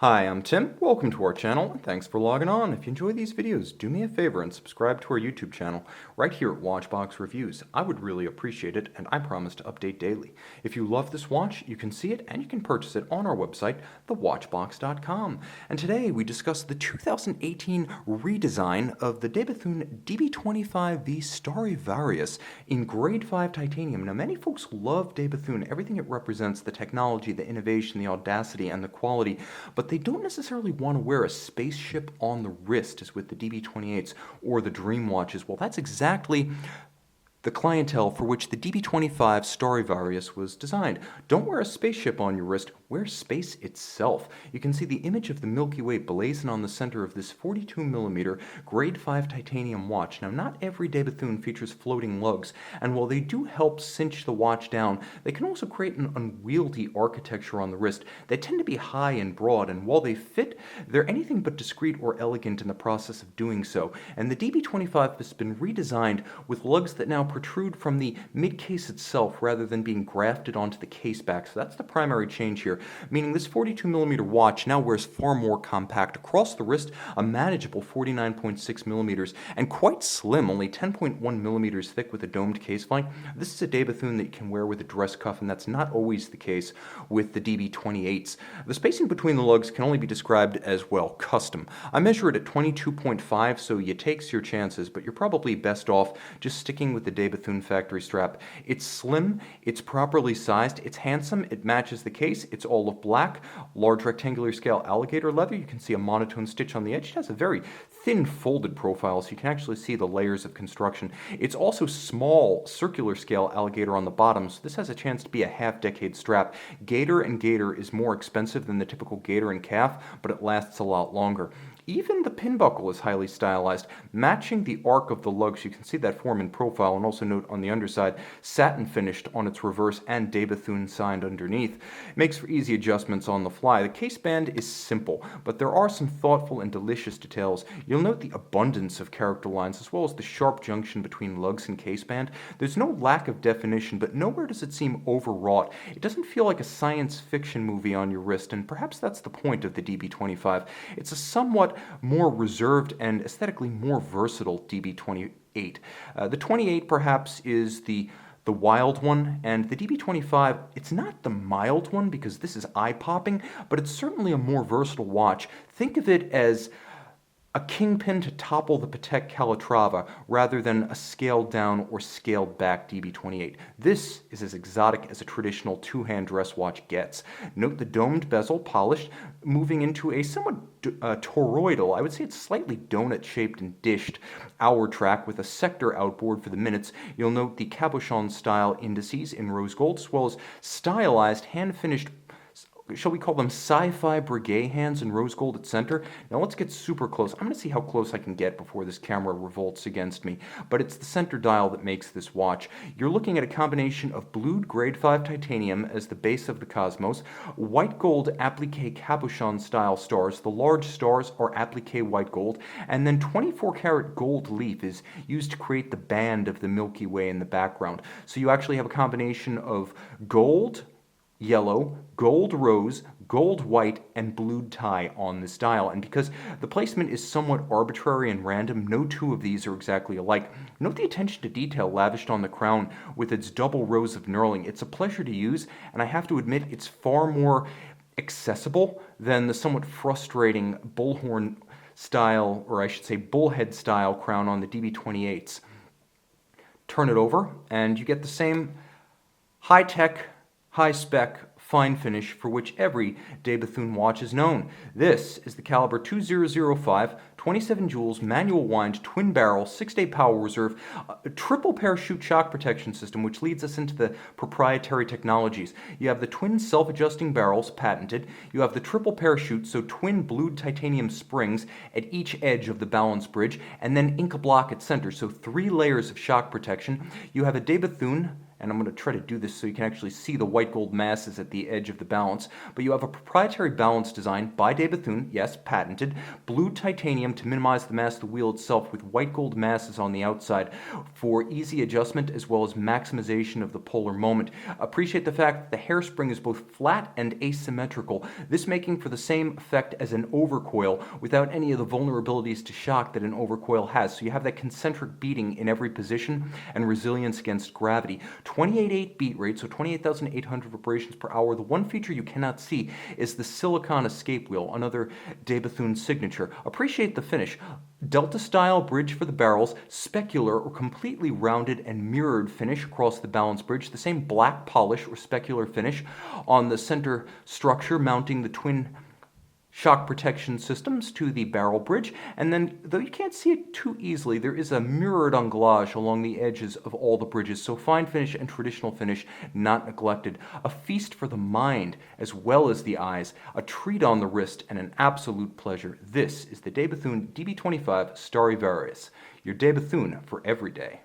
Hi, I'm Tim. Welcome to our channel, and thanks for logging on. If you enjoy these videos, do me a favor and subscribe to our YouTube channel right here at Watchbox Reviews. I would really appreciate it, and I promise to update daily. If you love this watch, you can see it and you can purchase it on our website, thewatchbox.com. And today we discuss the 2018 redesign of the Bethune DB25V Starry Varius in grade 5 titanium. Now, many folks love Bethune, everything it represents, the technology, the innovation, the audacity, and the quality, but they don't necessarily want to wear a spaceship on the wrist as with the DB28s or the Dream watches. Well, that's exactly the clientele for which the DB25 Starry Varius was designed. Don't wear a spaceship on your wrist, wear space itself. You can see the image of the Milky Way blazoned on the center of this 42mm grade 5 titanium watch. Now, not every Bethune features floating lugs, and while they do help cinch the watch down, they can also create an unwieldy architecture on the wrist. They tend to be high and broad, and while they fit, they're anything but discreet or elegant in the process of doing so. And the DB25 has been redesigned with lugs that now protrude from the mid-case itself rather than being grafted onto the case back. So that's the primary change here, meaning this 42mm watch now wears far more compact across the wrist, a manageable 49.6mm, and quite slim, only 10.1mm thick with a domed case flank. This is a Bethune that you can wear with a dress cuff, and that's not always the case with the DB28s. The spacing between the lugs can only be described as, well, custom. I measure it at 22.5, so you takes your chances, but you're probably best off just sticking with the Bethune factory strap. It's slim, it's properly sized, it's handsome, it matches the case, it's all of black, large rectangular scale alligator leather. You can see a monotone stitch on the edge. It has a very thin folded profile, so you can actually see the layers of construction. It's also small circular scale alligator on the bottom, so this has a chance to be a half-decade strap. Gator and gator is more expensive than the typical gator and calf, but it lasts a lot longer. Even the pin buckle is highly stylized, matching the arc of the lugs. You can see that form in profile, and also note on the underside, satin finished on its reverse and Bethune signed underneath. It makes for easy adjustments on the fly. The case band is simple, but there are some thoughtful and delicious details. You'll note the abundance of character lines as well as the sharp junction between lugs and case band. There's no lack of definition, but nowhere does it seem overwrought. It doesn't feel like a science fiction movie on your wrist, and perhaps that's the point of the DB25. It's a somewhat more reserved and aesthetically more versatile DB28. The 28 perhaps is the wild one, and the DB25, it's not the mild one because this is eye-popping, but it's certainly a more versatile watch. Think of it as a kingpin to topple the Patek Calatrava rather than a scaled down or scaled back DB28. This is as exotic as a traditional two-hand dress watch gets. Note the domed bezel, polished, moving into a somewhat toroidal, I would say it's slightly donut-shaped and dished hour track with a sector outboard for the minutes. You'll note the cabochons style indices in rose gold, as well as stylized, hand-finished, shall we call them sci-fi brigade hands in rose gold at center. Now let's get super close. I'm going to see how close I can get before this camera revolts against me, but it's the center dial that makes this watch. You're looking at a combination of BLUED grade 5 titanium as the base of the Cosmos, white gold applique cabochon style stars. The large stars are applique white gold, and then 24 karat gold leaf is used to create the band of the Milky Way in the background. So you actually have a combination of gold, yellow, gold rose, gold white, and blued tie on this dial. And because the placement is somewhat arbitrary and random, no two of these are exactly alike. Note the attention to detail lavished on the crown with its double rows of knurling. It's a pleasure to use, and I have to admit it's far more accessible than the somewhat frustrating bullhorn style, or I should say bullhead style crown on the DB28s. Turn it over, and you get the same high-tech, high-spec, fine finish for which every Bethune watch is known. This is the caliber 2005, 27 joules, manual wind, twin barrel, 6-day power reserve, a triple parachute shock protection system, which leads us into the proprietary technologies. You have the twin self-adjusting barrels, patented. You have the triple parachute, so twin blued titanium springs at each edge of the balance bridge, and then Inca block at center, so 3 layers of shock protection. You have a Bethune and I'm going to try to do this so you can actually see the white gold masses at the edge of the balance. But you have a proprietary balance design by Bethune, yes, patented, blued titanium to minimize the mass of the wheel itself with white gold masses on the outside for easy adjustment as well as maximization of the polar moment. Appreciate the fact that the hairspring is both flat and asymmetrical, this making for the same effect as an overcoil without any of the vulnerabilities to shock that an overcoil has. So you have that concentric beating in every position and resilience against gravity. 28.8 beat rate, so 28,800 vibrations per hour. The one feature you cannot see is the silicon escape wheel, another Bethune signature. Appreciate the finish. Delta style bridge for the barrels, specular or completely rounded and mirrored finish across the balance bridge, the same black polish or specular finish on the center structure mounting the twin shock protection systems to the barrel bridge, and then, though you can't see it too easily, there is a mirrored anglage along the edges of all the bridges, so fine finish and traditional finish not neglected. A feast for the mind as well as the eyes, a treat on the wrist, and an absolute pleasure. This is the Bethune DB25 Starry Varius, your Bethune for every day.